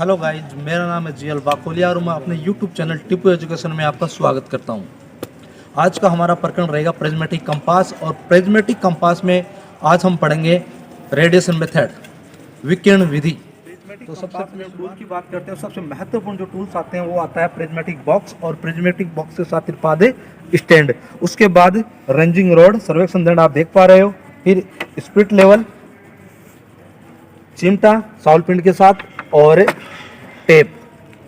Hello guys, मेरा नाम है जीएल बाकोलिया और मैं अपने यूट्यूब चैनल टिपू एजुकेशन में आपका स्वागत करता हूं। आज का हमारा प्रकरण रहेगा प्रिज्मेटिक कंपास, और प्रिज्मेटिक कंपास में आज हम पढ़ेंगे रेडिएशन मेथड, विकिरण विधि। तो सबसे पहले टूल की बात करते हैं। सबसे महत्वपूर्ण जो टूल्स आते हैं वो आता है प्रिज्मेटिक बॉक्स, और प्रिज्मेटिक बॉक्स के साथ त्रिपादे स्टैंड। उसके बाद रेंजिंग रॉड, सर्वेक्षण दंड आप देख पा रहे हो, फिर स्पिरिट लेवल, चिमटा साउल पिंड के साथ, और टेप,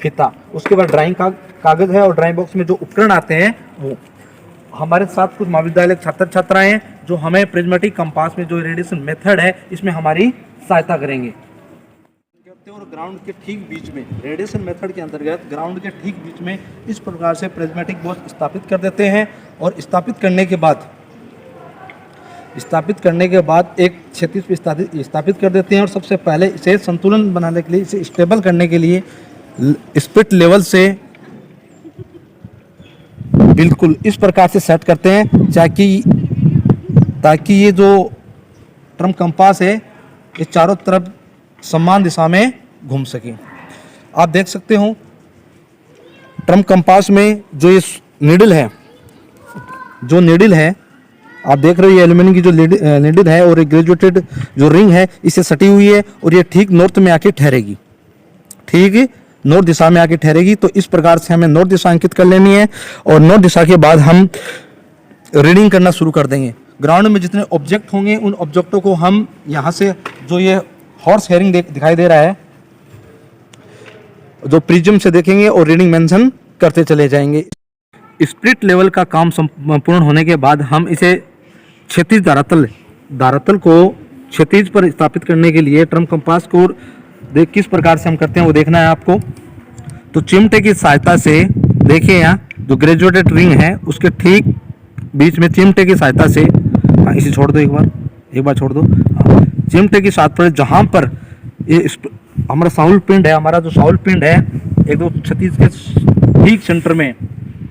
फीता। उसके बाद ड्राइंग का कागज है, और ड्राइंग बॉक्स में जो उपकरण आते हैं वो हमारे साथ कुछ महाविद्यालय छात्र छात्राएं हैं जो हमें प्रिज्मेटिक कंपास में जो रेडिएशन मेथड है इसमें हमारी सहायता करेंगे। और ग्राउंड के ठीक बीच में, रेडिएशन मेथड के अंतर्गत ग्राउंड के ठीक बीच में इस प्रकार से प्रिज्मेटिक बॉक्स स्थापित कर देते हैं, और स्थापित करने के बाद एक क्षैतिज पे स्थापित कर देते हैं। और सबसे पहले इसे संतुलन बनाने के लिए, इसे स्टेबल करने के लिए स्पिरिट लेवल से बिल्कुल इस प्रकार से सेट करते हैं ताकि ये जो ट्रम कंपास है ये चारों तरफ समान दिशा में घूम सके। आप देख सकते हो ट्रम कंपास में जो ये नीडल है, आप देख रहे हो ये एल्यूमिनियम की जो नीडल है और ग्रेजुएटेड जो रिंग है इससे सटी हुई है, और ये ठीक नॉर्थ में आके ठहरेगी, ठीक नॉर्थ दिशा में आके ठहरेगी। तो इस प्रकार से हमें नॉर्थ दिशा अंकित कर लेनी है, और नॉर्थ दिशा के बाद हम रीडिंग करना शुरू कर देंगे। ग्राउंड में जितने ऑब्जेक्ट होंगे उन ऑब्जेक्टों को हम यहाँ से, जो ये हॉर्स हेयरिंग दिखाई दे रहा है, जो प्रिज्म से देखेंगे और रीडिंग मेंशन करते चले जाएंगे। स्पिरिट लेवल का काम संपूर्ण होने के बाद हम इसे क्षैतिज धारातल को क्षैतिज पर स्थापित करने के लिए ट्रम कंपास को किस प्रकार से हम करते हैं वो देखना है आपको। तो चिमटे की सहायता से देखिए, यहाँ जो ग्रेजुएटेड रिंग है उसके ठीक बीच में चिमटे की सहायता से, इसे छोड़ दो, एक बार छोड़ दो, चिमटे की सहायता पर जहाँ पर ये हमारा साउल पिंड है, हमारा जो साउल पिंड है एक दो क्षैतिज के ठीक सेंटर में,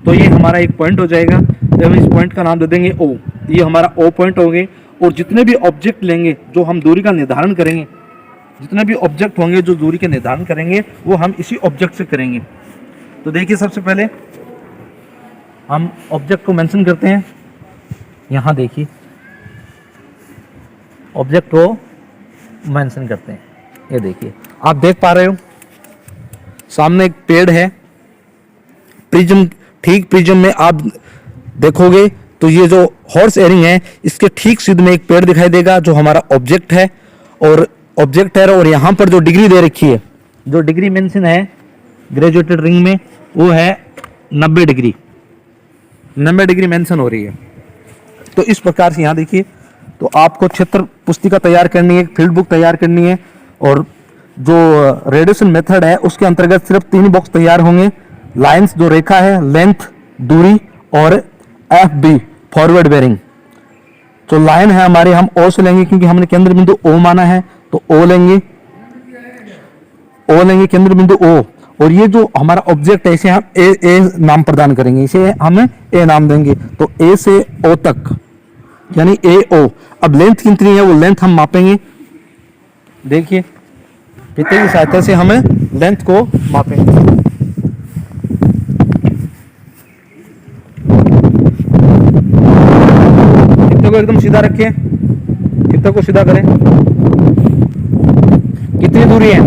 तो ये हमारा एक पॉइंट हो जाएगा। तो हम इस पॉइंट का नाम दे देंगे ओ। ये हमारा ओ पॉइंट हो गए, और जितने भी ऑब्जेक्ट लेंगे जो हम दूरी का निर्धारण करेंगे, जितने भी ऑब्जेक्ट होंगे जो दूरी के निर्धारण करेंगे वो हम इसी ऑब्जेक्ट से करेंगे। तो देखिए, सबसे पहले हम ऑब्जेक्ट को मेंशन करते हैं। यहाँ देखिए, ऑब्जेक्ट को मेंशन करते हैं। ये देखिए, आप देख पा रहे हो सामने एक पेड़ है, प्रिज्म, ठीक प्रिज्म में आप देखोगे तो ये जो हॉर्स एयरिंग है इसके ठीक सिद्ध में एक पेड़ दिखाई देगा जो हमारा ऑब्जेक्ट है। और यहाँ पर जो डिग्री दे रखी है, जो डिग्री मेंशन है ग्रेजुएटेड रिंग में, वो है 90 डिग्री मेंशन हो रही है। तो इस प्रकार से यहाँ देखिए, तो आपको क्षेत्र पुस्तिका तैयार करनी है, फील्ड बुक तैयार करनी है, और जो रेडिएशन मेथड है उसके अंतर्गत सिर्फ 3 बॉक्स तैयार होंगे। लाइंस जो रेखा है, लेंथ, दूरी, और FB फॉरवर्ड बेरिंग। जो लाइन है हमारे, हम O से लेंगे क्योंकि हमने केंद्र बिंदु O माना है, तो O लेंगे केंद्र बिंदु O। और ये जो हमारा ऑब्जेक्ट है इसे हम ए नाम प्रदान करेंगे, इसे हम A नाम देंगे। तो A से O तक यानी AO। अब लेंथ कितनी है वो लेंथ हम मापेंगे। देखिए, फीते की सहायता से हमें लेंथ को मापेंगे। फीते को एकदम सीधा रखिए, फीते को सीधा करें। कितनी दूरी है?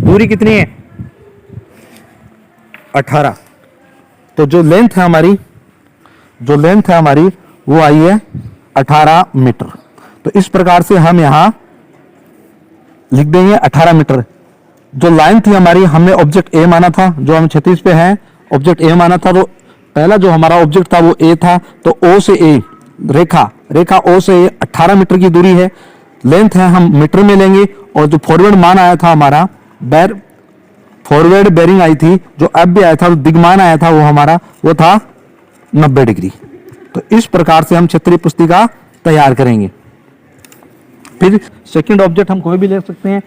दूरी कितनी है? 18। तो जो लेंथ है हमारी वो आई है 18 मीटर। तो इस प्रकार से हम यहां लिख देंगे 18 मीटर। जो लाइन थी हमारी, हमने ऑब्जेक्ट ए माना था, जो हम क्षैतिज पे है ऑब्जेक्ट ए माना था, तो पहला जो हमारा ऑब्जेक्ट था वो ए था। तो ओ से ए रेखा ओ से ए 18 मीटर की दूरी है। लेंथ है हम मीटर में लेंगे, और जो फॉरवर्ड मान आया था हमारा, फॉरवर्ड बेरिंग आई थी, जो अब भी आया था, तो दिग्मान आया था वो था 90 डिग्री। तो इस प्रकार से हम क्षेत्रीय पुस्तिका तैयार करेंगे। फिर सेकंड ऑब्जेक्ट हम कोई भी ले सकते हैं।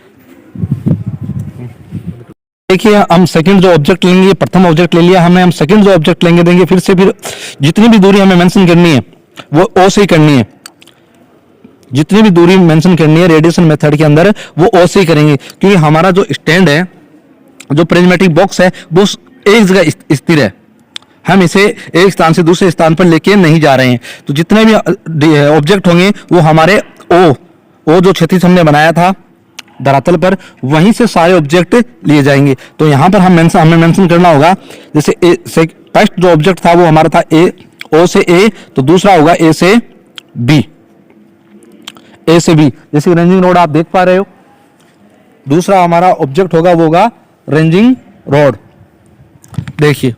देखिए, हम सेकंड जो ऑब्जेक्ट लेंगे, प्रथम ऑब्जेक्ट ले लिया हमने, हम सेकंड जो ऑब्जेक्ट देंगे फिर जितनी भी दूरी हमें मेंशन करनी है वो ओ से ही करनी है। जितनी भी दूरी मेंशन करनी है रेडिएशन मेथड के अंदर वो ओ से ही करेंगे, क्योंकि हमारा जो स्टैंड है, जो प्रिज्मेटिक बॉक्स है, वो एक जगह स्थिर है। हम इसे एक स्थान से दूसरे स्थान पर लेके नहीं जा रहे हैं। तो जितने भी ऑब्जेक्ट होंगे वो हमारे ओ जो क्षितिज हमने बनाया था धरातल पर, वहीं से सारे ऑब्जेक्ट लिए जाएंगे। तो यहाँ पर हमें मेंशन करना होगा, जैसे फर्स्ट जो ऑब्जेक्ट था वो हमारा था ओ से ए, तो दूसरा होगा ए से बी। जैसे रेंजिंग रोड आप देख पा रहे हो, दूसरा हमारा ऑब्जेक्ट होगा वो होगा रेंजिंग रोड। देखिए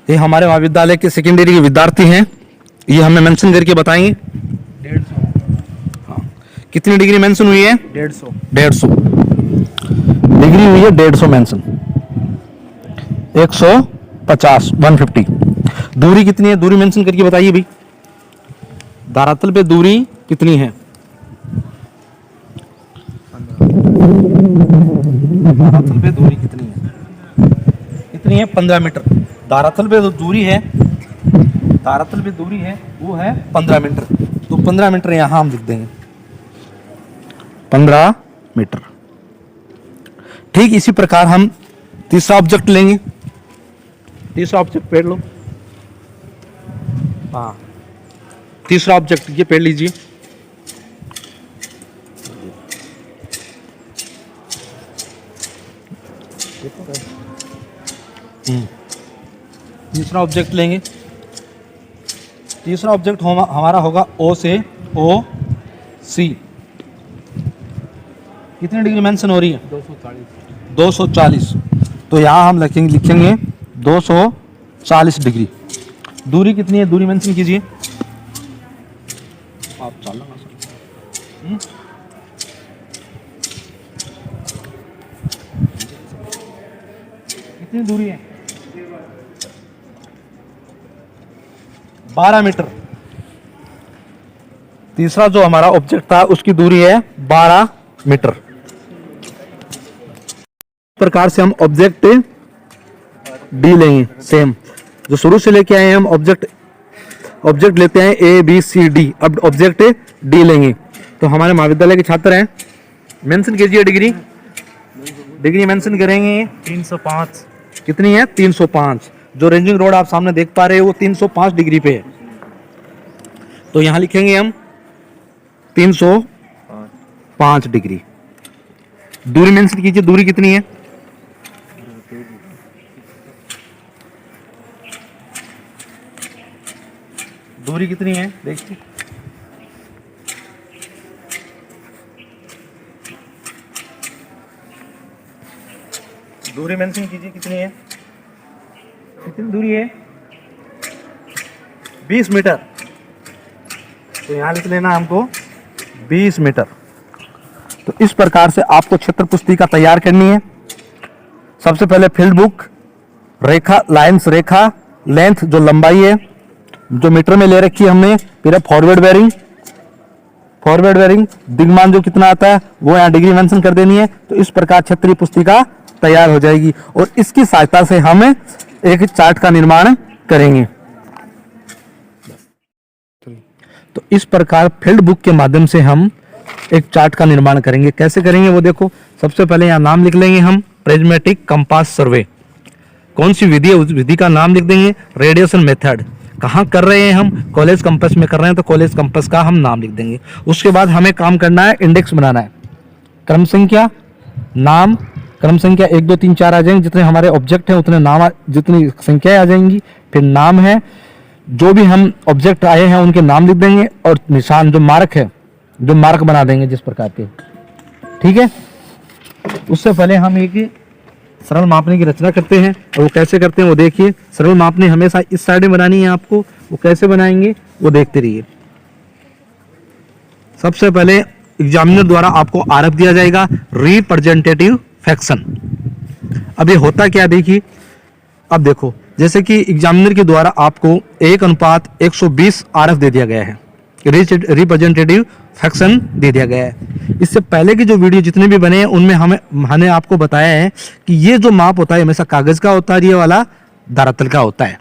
ये हमारे महाविद्यालय के सेकेंडरी के विद्यार्थी हैं, ये हमें मेंशन करके बताएंगे 150। हाँ, कितनी डिग्री मेंशन हुई है? 150 डिग्री हुई है, 150 मेंशन, 150 150। दूरी कितनी है? दूरी मेंशन करके बताइए भाई, धरातल पे दूरी कितनी है? धरातल पे दूरी कितनी है? 15 मीटर। धरातल पे जो दूरी है, धरातल पे दूरी है वो है 15 मीटर। तो 15 मीटर यहां हम लिख देंगे, 15 मीटर। ठीक इसी प्रकार हम तीसरा ऑब्जेक्ट लेंगे। तीसरा ऑब्जेक्ट पेड़ लो। हाँ, तीसरा ऑब्जेक्ट ये पेड़ लीजिए। तीसरा ऑब्जेक्ट लेंगे। तीसरा ऑब्जेक्ट हमारा होगा ओ से ओ सी। कितनी डिग्री मेंशन हो रही है? 240। तो यहाँ हम लिखेंगे 240 डिग्री। दूरी कितनी है? दूरी मेंशन कीजिए आप। चलना कितनी दूरी है? 12 मीटर। तीसरा जो हमारा ऑब्जेक्ट था उसकी दूरी है 12 मीटर। इस प्रकार से हम ऑब्जेक्ट डी लेंगे। सेम जो शुरू से लेके आए हैं हम ऑब्जेक्ट लेते हैं ए बी सी डी। अब ऑब्जेक्ट डी लेंगे। तो हमारे महाविद्यालय के छात्र हैं, मेंशन कीजिए डिग्री। डिग्री मेंशन करेंगे 305। कितनी है? 305। जो रेंजिंग रोड आप सामने देख पा रहे हो वो 305 डिग्री पे है। तो यहां लिखेंगे हम 305 डिग्री। दूरी मेंशन कीजिए, दूरी कितनी है? दूरी कितनी है देखिए। दूरी मेंशन कीजिए कितनी है? कितनी दूरी है? 20 मीटर। तो यहां लिख लेना हमको 20 मीटर। तो इस प्रकार से आपको क्षेत्र पुस्तिका तैयार करनी है। सबसे पहले फील्ड बुक, रेखा, लाइंस रेखा, लेंथ जो लंबाई है जो मीटर में ले रखी है हमने, फिर है फॉरवर्ड बेयरिंग, दिग्मान जो कितना आता है वो यहाँ डिग्री मेंशन कर देनी है। तो इस प्रकार क्षेत्रीय पुस्तिका तैयार हो जाएगी और इसकी सहायता से हम एक चार्ट का निर्माण करेंगे। तो इस प्रकार फील्ड बुक के माध्यम से हम एक चार्ट का निर्माण करेंगे। कैसे करेंगे वो देखो। सबसे पहले यहाँ नाम लिख लेंगे हम, प्रिज्मेटिक कंपास सर्वे। कौन सी विधि है उस विधि का नाम लिख देंगे, रेडिएशन मेथड। कहाँ कर रहे हैं हम? कॉलेज कंपास में कर रहे हैं, तो कॉलेज कंपास का हम नाम लिख देंगे। उसके बाद हमें काम करना है, इंडेक्स बनाना है। क्रम संख्या, नाम, क्रम संख्या 1 2 3 4 आ जाएंगे। जितने हमारे ऑब्जेक्ट हैं उतने नाम, जितनी संख्याएं आ जाएंगी। फिर नाम है, जो भी हम ऑब्जेक्ट आए हैं उनके नाम लिख देंगे और निशान जो मार्क है, जो मार्क बना देंगे जिस प्रकार के। ठीक है। उससे पहले हम एक सरल मापने की रचना करते हैं और वो कैसे करते हैं वो देखिए। सरल मापने हमेशा इस साइड में बनानी है आपको, वो कैसे बनाएंगे वो देखते रहिए। सबसे पहले एग्जामिनर द्वारा आपको आरएफ दिया जाएगा, रिप्रेजेंटेटिव फ्रैक्शन। अब ये होता क्या देखिए। अब देखो, जैसे कि एग्जामिनर के द्वारा आपको 1:120 आरएफ दे दिया गया है, रिप्रेजेंटेटिव फ्रैक्शन दे दिया गया है। इससे पहले की जो वीडियो जितने भी बने हैं उनमें हमने आपको बताया है कि ये जो माप होता है हमेशा कागज का होता है, ये वाला धरातल का होता है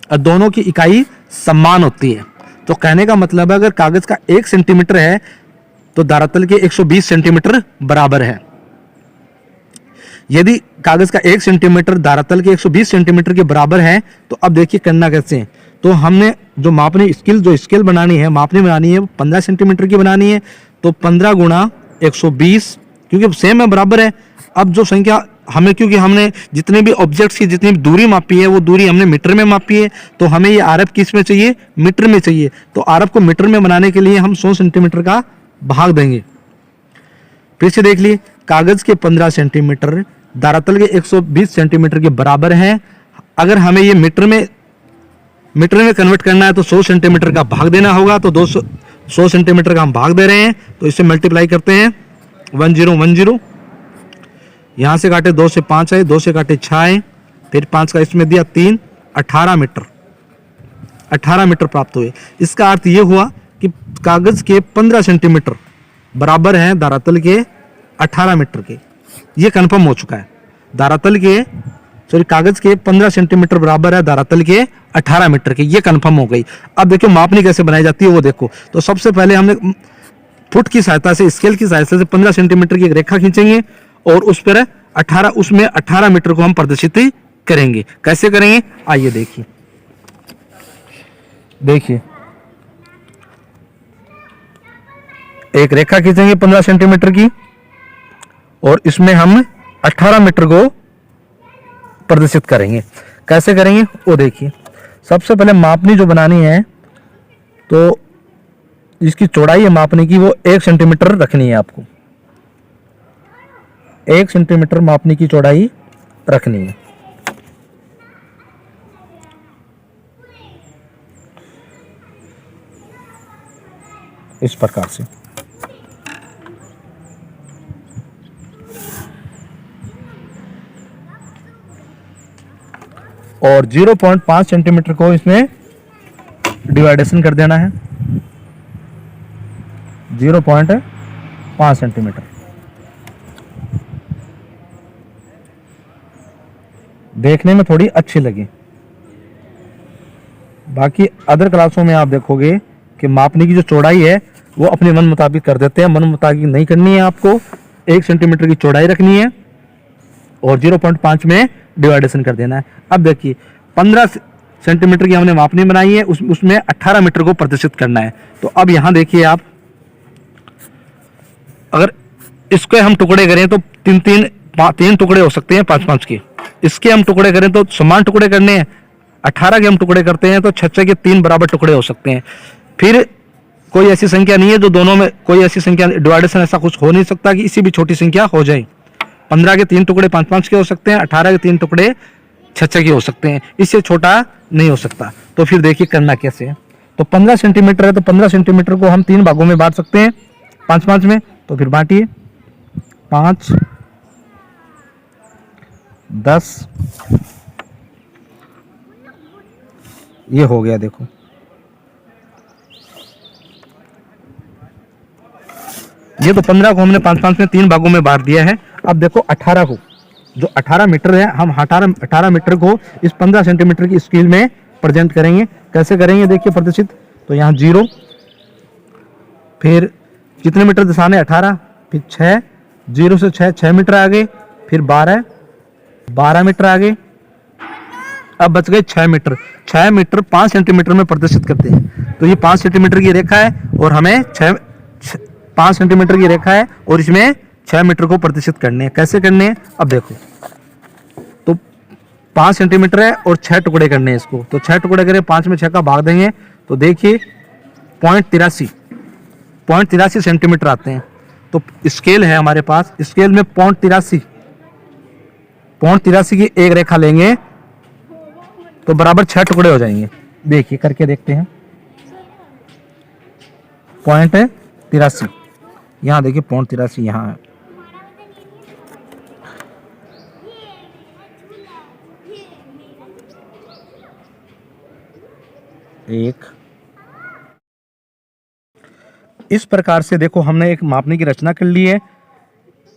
और दोनों की इकाई समान होती है। तो कहने का मतलब है अगर कागज का 1 सेंटीमीटर है तो धरातल के 120 सेंटीमीटर बराबर है। यदि कागज का 1 सेंटीमीटर धरातल के 120 सेंटीमीटर के बराबर है तो अब देखिए करना कैसे है। तो हमने जो मापनी स्केल बनानी है, मापनी बनानी है, 15 सेंटीमीटर की बनानी है। तो 15 गुणा 120, क्योंकि सेम है, बराबर है। अब जो संख्या हमें, क्योंकि हमने जितने भी ऑब्जेक्ट्स की जितनी भी दूरी मापी है वो दूरी हमने मीटर में मापी है, तो हमें ये आरएफ किस में चाहिए, मीटर में चाहिए। तो आरएफ को मीटर में बनाने के लिए हम 100 सेंटीमीटर का भाग देंगे। फिर से देख लिए, कागज के 15 सेंटीमीटर धरातल के 120 सेंटीमीटर के बराबर है। अगर हमें ये मीटर में कन्वर्ट करना है तो 100 सेंटीमीटर का भाग देना होगा। तो 100 सेंटीमीटर का हम भाग दे रहे हैं, तो इससे मल्टीप्लाई करते हैं 1010। यहाँ से काटे 2 से 5 आए, 2 से काटे 6 आए, फिर 5 का इसमें दिया 3, 18 मीटर प्राप्त हुए। इसका अर्थ ये हुआ कि कागज के 15 सेंटीमीटर बराबर है धरातल के 18 मीटर के। ये कंफर्म हो चुका है। कागज के 15 सेंटीमीटर बराबर है धरातल के 18 मीटर के, ये कंफर्म हो गई। अब देखो मापनी कैसे बनाई जाती है वो देखो। तो सबसे पहले हमने फुट की सहायता से, स्केल की सहायता से 15 सेंटीमीटर की एक रेखा खींचेंगे और उस पर 18 मीटर को हम प्रदर्शित करेंगे। कैसे करेंगे आइए देखिए एक रेखा खींचेंगे 15 सेंटीमीटर की और इसमें हम 18 मीटर को प्रदर्शित करेंगे। कैसे करेंगे वो देखिए। सबसे पहले मापनी जो बनानी है तो इसकी चौड़ाई है मापने की, वो 1 सेंटीमीटर रखनी है आपको। 1 सेंटीमीटर मापने की चौड़ाई रखनी है। इस प्रकार से और 0.5 सेंटीमीटर को इसमें डिवाइडेशन कर देना है। 0.5 सेंटीमीटर। देखने में थोड़ी अच्छी लगी। बाकी अदर क्लासों में आप देखोगे कि मापने की जो चौड़ाई है वो अपने मन मुताबिक कर देते हैं। मन मुताबिक नहीं करनी है आपको। 1 सेंटीमीटर की चौड़ाई रखनी है और 0.5 में डिवाइडेशन कर देना है। अब देखिए 15 सेंटीमीटर की हमने मापनी बनाई है, उसमें 18 मीटर को प्रदर्शित करना है। तो अब यहां देखिए आप, अगर इसके हम टुकड़े करें तो 3 टुकड़े हो सकते हैं 5-5 के। इसके हम टुकड़े करें तो समान टुकड़े करने हैं। 18 के हम टुकड़े करते हैं तो 6 के 3 बराबर टुकड़े हो सकते हैं। फिर कोई ऐसी संख्या नहीं है जो दोनों में, कोई ऐसी संख्या डिवाइडेशन ऐसा कुछ हो नहीं सकता कि इसी भी छोटी संख्या हो जाए। 15 के 3 टुकड़े 5-5 के हो सकते हैं, 18 के 3 टुकड़े 6 के हो सकते हैं, इससे छोटा नहीं हो सकता। तो फिर देखिए करना कैसे है। तो 15 सेंटीमीटर है तो 15 सेंटीमीटर को हम 3 भागों में बांट सकते हैं 5-5 में। तो फिर बांटिए 5, 10, ये हो गया। देखो ये तो 15 को हमने 5-5 में 3 भागों में बांट दिया है। अब देखो 18 को, जो 18 मीटर है, हम 18 मीटर को इस 15 सेंटीमीटर की स्केल में प्रेजेंट करेंगे। कैसे करेंगे देखिए प्रदर्शित। तो यहाँ 0, फिर कितने मीटर दिशाने 18, फिर 6, 0 से 6 मीटर आगे, फिर 12 मीटर आगे। अब बच गए 6 मीटर। 6 मीटर 5 सेंटीमीटर में प्रदर्शित करते हैं। तो ये 5 सेंटीमीटर की रेखा है और हमें 5 सेंटीमीटर की रेखा है और इसमें 6 मीटर को प्रदर्शित करने हैं। कैसे करने हैं अब देखो। तो 5 सेंटीमीटर है और 6 टुकड़े करने हैं इसको। तो 6 टुकड़े करें, 5 में 6 का भाग देंगे तो देखिए 0.83 सेंटीमीटर आते हैं। तो स्केल है हमारे पास, स्केल में 0.83 की एक रेखा लेंगे तो बराबर 6 टुकड़े हो जाएंगे। देखिए करके देखते हैं। 0.83, यहाँ देखिए 0.83 यहाँ है। एक इस प्रकार से देखो हमने एक मापने की रचना कर ली है।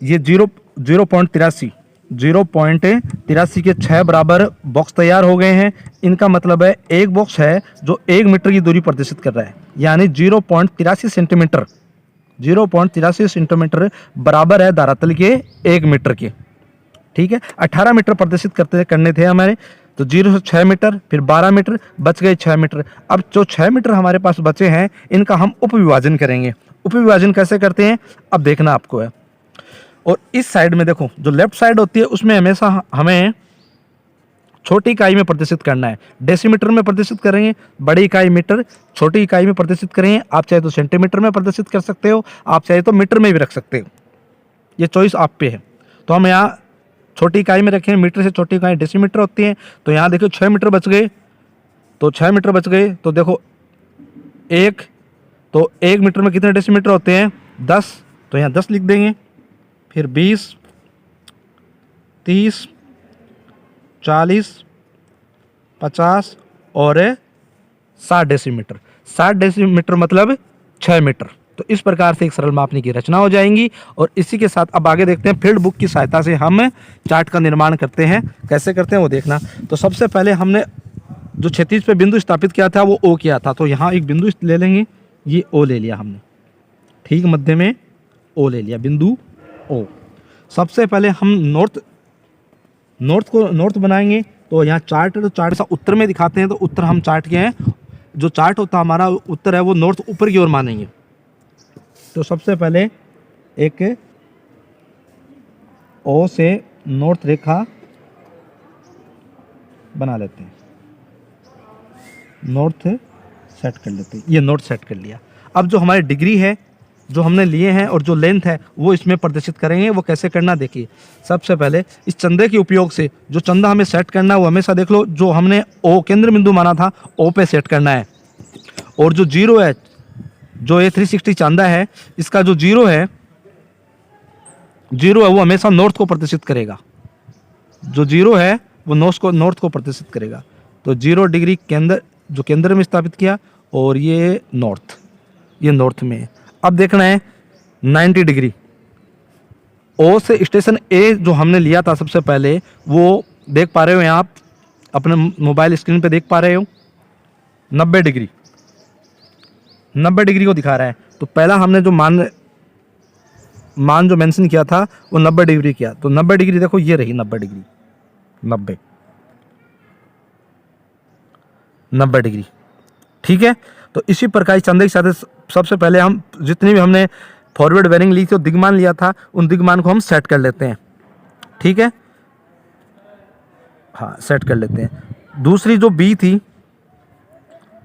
ये 0.83 0.83 के 6 बराबर बॉक्स तैयार हो गए हैं। इनका मतलब है एक बॉक्स है जो 1 मीटर की दूरी प्रदर्शित कर रहा है, यानी 0.83 सेंटीमीटर, 0.83 सेंटीमीटर बराबर है धरातल के 1 मीटर के। ठीक है, 18 मीटर प्रदर्शित करने थे हमारे, तो 0 से 6 मीटर, फिर 12 मीटर, बच गए 6 मीटर। अब जो 6 मीटर हमारे पास बचे हैं इनका हम उपविभाजन करेंगे। उपविभाजन कैसे करते हैं अब देखना आपको है। और इस साइड में देखो, जो लेफ्ट साइड होती है उसमें हमेशा हमें छोटी इकाई में प्रदर्शित करना है, डेसीमीटर में प्रदर्शित करेंगे, बड़ी इकाई मीटर, छोटी इकाई में प्रदर्शित करेंगे। आप चाहे तो सेंटीमीटर में प्रदर्शित कर सकते हो, आप चाहे तो मीटर में भी रख सकते हो, ये चॉइस आप पे है। तो हम यहाँ छोटी इकाई में रखें, मीटर से छोटी इकाई डेसीमीटर होती है। तो यहाँ देखो 6 मीटर बच गए, तो 6 मीटर बच गए, तो देखो तो 1 मीटर में कितने डेसीमीटर होते हैं 10, तो यहाँ 10 लिख देंगे। फिर 20, 30, 40, 50 और 60 डेसीमीटर। 60 डेसीमीटर मतलब 6 मीटर। तो इस प्रकार से एक सरल मापनी की रचना हो जाएंगी। और इसी के साथ अब आगे देखते हैं, फील्ड बुक की सहायता से हम चार्ट का निर्माण करते हैं। कैसे करते हैं वो देखना। तो सबसे पहले हमने जो क्षैतिज पे बिंदु स्थापित किया था वो ओ किया था, तो यहाँ एक बिंदु ले लेंगे, ये ओ ले लिया हमने, ठीक मध्य में ओ ले लिया, बिंदु ओ। सबसे पहले हम नॉर्थ बनाएंगे। तो यहाँ चार्ट है, तो चार्ट सा उत्तर में दिखाते हैं, तो उत्तर हम चार्ट के हैं, जो चार्ट होता है हमारा उत्तर है वो नॉर्थ ऊपर की ओर मानेंगे। तो सबसे पहले एक ओ से नॉर्थ रेखा बना लेते हैं, नॉर्थ सेट कर लेते हैं, ये नॉर्थ सेट कर लिया। अब जो हमारी डिग्री है जो हमने लिए हैं और जो लेंथ है वो इसमें प्रदर्शित करेंगे। वो कैसे करना देखिए। सबसे पहले इस चंदे के उपयोग से जो चंदा हमें सेट करना है वो हमेशा देख लो, जो हमने ओ केंद्र बिंदु माना था ओ पे सेट करना है। और जो जीरो है, जो ये 360 चांदा है, इसका जो जीरो है वो हमेशा नॉर्थ को प्रदर्शित करेगा। जो जीरो है वो नॉर्थ को प्रदर्शित करेगा। तो 0 डिग्री जो केंद्र में स्थापित किया, और ये नॉर्थ में है। अब देखना है 90 डिग्री ओ से स्टेशन ए जो हमने लिया था सबसे पहले, वो देख पा रहे हो यहाँ आप अपने मोबाइल स्क्रीन पे देख पा रहे हो, 90 डिग्री को दिखा रहा है। तो पहला हमने जो मान जो मेंशन किया था वो 90 डिग्री किया। तो 90 डिग्री देखो ये रही 90 डिग्री, 90 डिग्री, ठीक है। तो इसी प्रकार चंदे के साथ सबसे पहले हम जितनी भी हमने फॉरवर्ड बेरिंग ली थी, दिग्मान लिया था, उन दिग्मान को हम सेट कर लेते हैं, ठीक है। हाँ, सेट कर लेते हैं। दूसरी जो बी थी,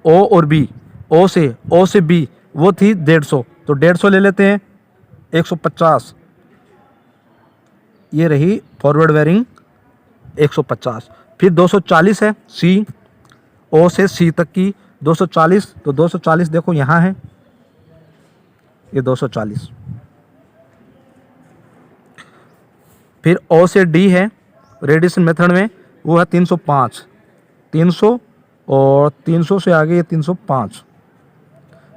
ओ और बी, ओ से बी, वो थी 150, तो 150 ले लेते हैं, 150, ये रही फॉरवर्ड बेरिंग 150। फिर 240 है सी, ओ से सी तक की 240, तो 240 देखो यहाँ है, ये 240। फिर ओ से डी है रेडिएशन मेथड में, वो है 305, 300 और 300 से आगे ये 305,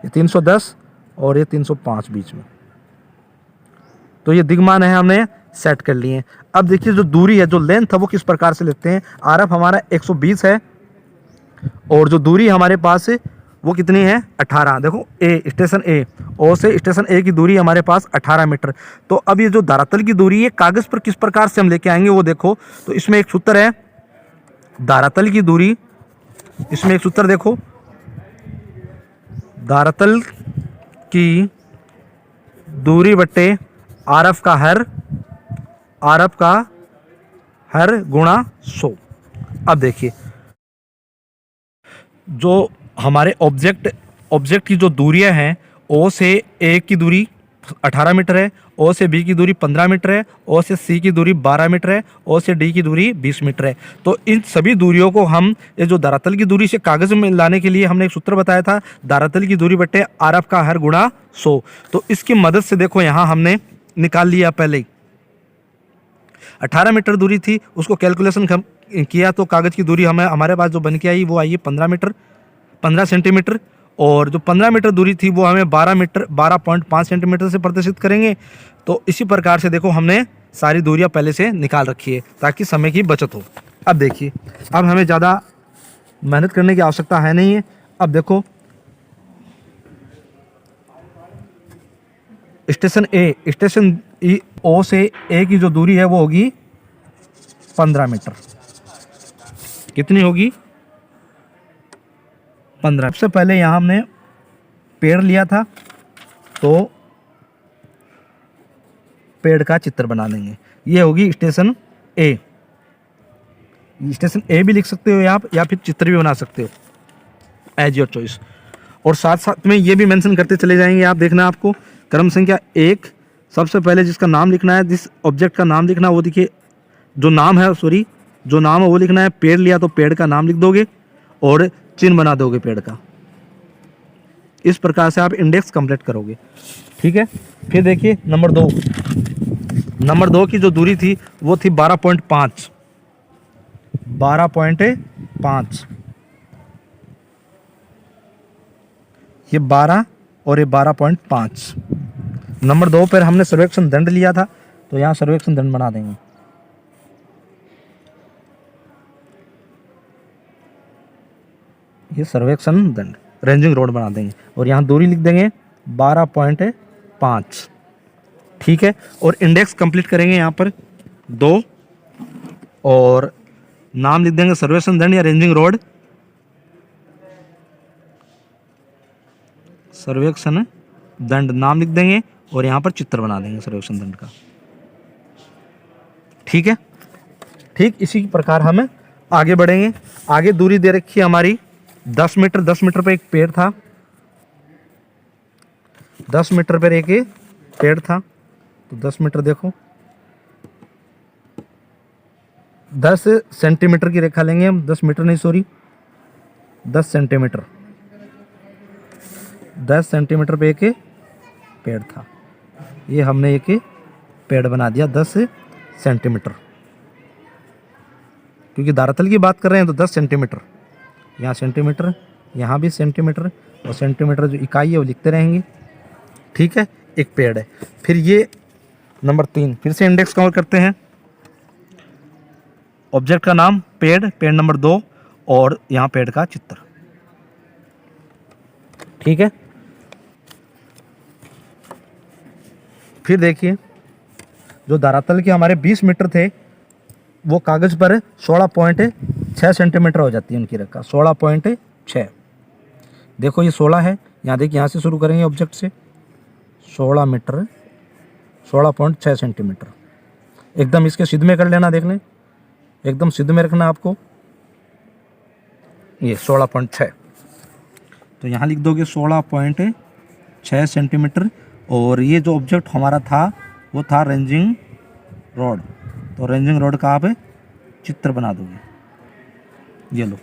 ये 310 और ये 305 बीच में। तो ये दिग्मान है हमने सेट कर लिए। अब देखिए जो दूरी है, जो लेंथ है, वो किस प्रकार से लेते हैं। आरएफ हमारा 120 है और जो दूरी हमारे पास है वो कितनी है 18। देखो ए, स्टेशन ए, ओ से स्टेशन ए की दूरी हमारे पास 18 मीटर। तो अब ये जो धरातल की दूरी है कागज पर किस प्रकार से हम लेके आएंगे वो देखो। तो इसमें एक सूत्र है, धरातल की दूरी, इसमें एक सूत्र देखो, धरातल की दूरी बट्टे आरएफ का हर गुणा 100। अब देखिए जो हमारे ऑब्जेक्ट की जो दूरियां हैं, ओ से ए की दूरी 18 मीटर है, ओ से बी की दूरी 15 मीटर है, ओ से सी की दूरी 12 मीटर है, ओ से डी की दूरी 20 मीटर है। तो इन सभी दूरियों को हम ये जो धरातल की दूरी से कागज में लाने के लिए हमने एक सूत्र बताया था, धरातल की दूरी बट्टे आरएफ का हर गुणा 100। तो इसकी मदद से देखो यहाँ हमने निकाल लिया। पहले ही 18 मीटर दूरी थी, उसको कैलकुलेशन किया तो कागज की दूरी हमारे पास जो बन के आई वो आई है 15 सेंटीमीटर। और जो 15 मीटर दूरी थी वो हमें 12.5 सेंटीमीटर से प्रदर्शित करेंगे। तो इसी प्रकार से देखो हमने सारी दूरियां पहले से निकाल रखी है ताकि समय की बचत हो। अब देखिए, अब हमें ज़्यादा मेहनत करने की आवश्यकता है नहीं है। अब देखो, स्टेशन ए, स्टेशन ओ से ए की जो दूरी है वो होगी 15 मीटर। कितनी होगी? 15। सबसे पहले यहाँ हमने पेड़ लिया था, तो पेड़ का चित्र बना देंगे। ये होगी स्टेशन ए। स्टेशन ए भी लिख सकते हो आप, या फिर चित्र भी बना सकते हो, एज योर चॉइस। और साथ साथ में ये भी मेंशन करते चले जाएंगे आप। देखना आपको क्रम संख्या 1, सबसे पहले जिसका नाम लिखना है, जिस ऑब्जेक्ट का नाम लिखना है वो देखिए, जो नाम है वो लिखना है। पेड़ लिया तो पेड़ का नाम लिख दोगे और चिन्ह बना दोगे पेड़ का। इस प्रकार से आप इंडेक्स कंप्लीट करोगे। ठीक है। फिर देखिए नंबर 2 की जो दूरी थी वो थी 12.5। ये 12 और ये 12.5। नंबर 2 पर हमने सर्वेक्षण दंड लिया था, तो यहाँ सर्वेक्षण दंड बना देंगे। ये सर्वेक्षण दंड रेंजिंग रोड बना देंगे और यहाँ दूरी लिख देंगे 12.5। ठीक है। और इंडेक्स कंप्लीट करेंगे यहाँ पर 2 और नाम लिख देंगे सर्वेक्षण दंड या रेंजिंग रोड। सर्वेक्षण दंड नाम लिख देंगे और यहाँ पर चित्र बना देंगे सर्वेक्षण दंड का। ठीक है। ठीक इसी प्रकार हम आगे बढ़ेंगे। आगे दूरी दे रखी है हमारी 10 मीटर। 10 मीटर पे एक पेड़ था। 10 मीटर पर एक पेड़ था, तो 10 मीटर देखो, 10 सेंटीमीटर की रेखा लेंगे हम। 10 मीटर नहीं, सॉरी, 10 सेंटीमीटर। 10 सेंटीमीटर पे एक पेड़ था। ये हमने एक पेड़ बना दिया 10 सेंटीमीटर, क्योंकि धरातल की बात कर रहे हैं तो 10 सेंटीमीटर। यहाँ सेंटीमीटर, यहाँ भी सेंटीमीटर, और सेंटीमीटर जो इकाई है वो लिखते रहेंगे। ठीक है। एक पेड़ है। फिर ये नंबर 3, फिर से इंडेक्स कवर करते हैं। ऑब्जेक्ट का नाम पेड़ नंबर 2 और यहाँ पेड़ का चित्र। ठीक है। फिर देखिए, जो धरातल के हमारे 20 मीटर थे वो कागज पर 16.6 सेंटीमीटर हो जाती है उनकी रेखा। 16.6। देखो ये 16 है। यहाँ देखिए, यहाँ से शुरू करेंगे ऑब्जेक्ट से। 16 मीटर, 16.6 सेंटीमीटर। एकदम इसके सिद्ध में कर लेना, देख लें, एकदम सिद्ध में रखना आपको। ये 16.6, तो यहाँ लिख दोगे 16.6 सेंटीमीटर। और ये जो ऑब्जेक्ट हमारा था वो था रेंजिंग रोड, तो रेंजिंग रोड का आप चित्र बना दोगे। ये लो।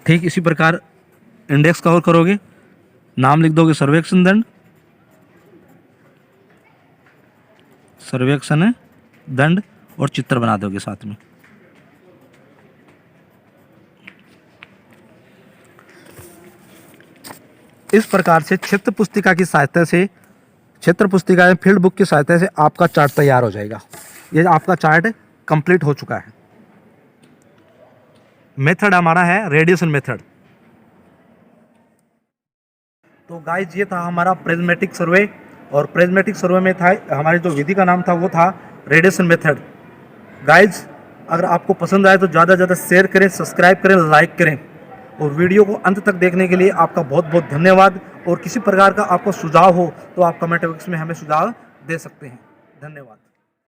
ठीक इसी प्रकार इंडेक्स कवर करोगे। नाम लिख दोगे सर्वेक्षण दंड, सर्वेक्षण दंड, और चित्र बना दोगे साथ में। इस प्रकार से क्षेत्र पुस्तिका की सहायता से, क्षेत्र पुस्तिका या फील्ड बुक की सहायता से आपका चार्ट तैयार हो जाएगा। ये आपका चार्ट कंप्लीट हो चुका है। मेथड हमारा है रेडिएशन मेथड। तो गाइज ये था हमारा प्रिज्मेटिक सर्वे, और प्रिज्मेटिक सर्वे में था हमारी जो विधि का नाम था वो था रेडिएशन मेथड। गाइज अगर आपको पसंद आए तो ज़्यादा से ज़्यादा शेयर करें, सब्सक्राइब करें, लाइक करें, और वीडियो को अंत तक देखने के लिए आपका बहुत बहुत धन्यवाद। और किसी प्रकार का आपको सुझाव हो तो आप कमेंट बॉक्स में हमें सुझाव दे सकते हैं। धन्यवाद।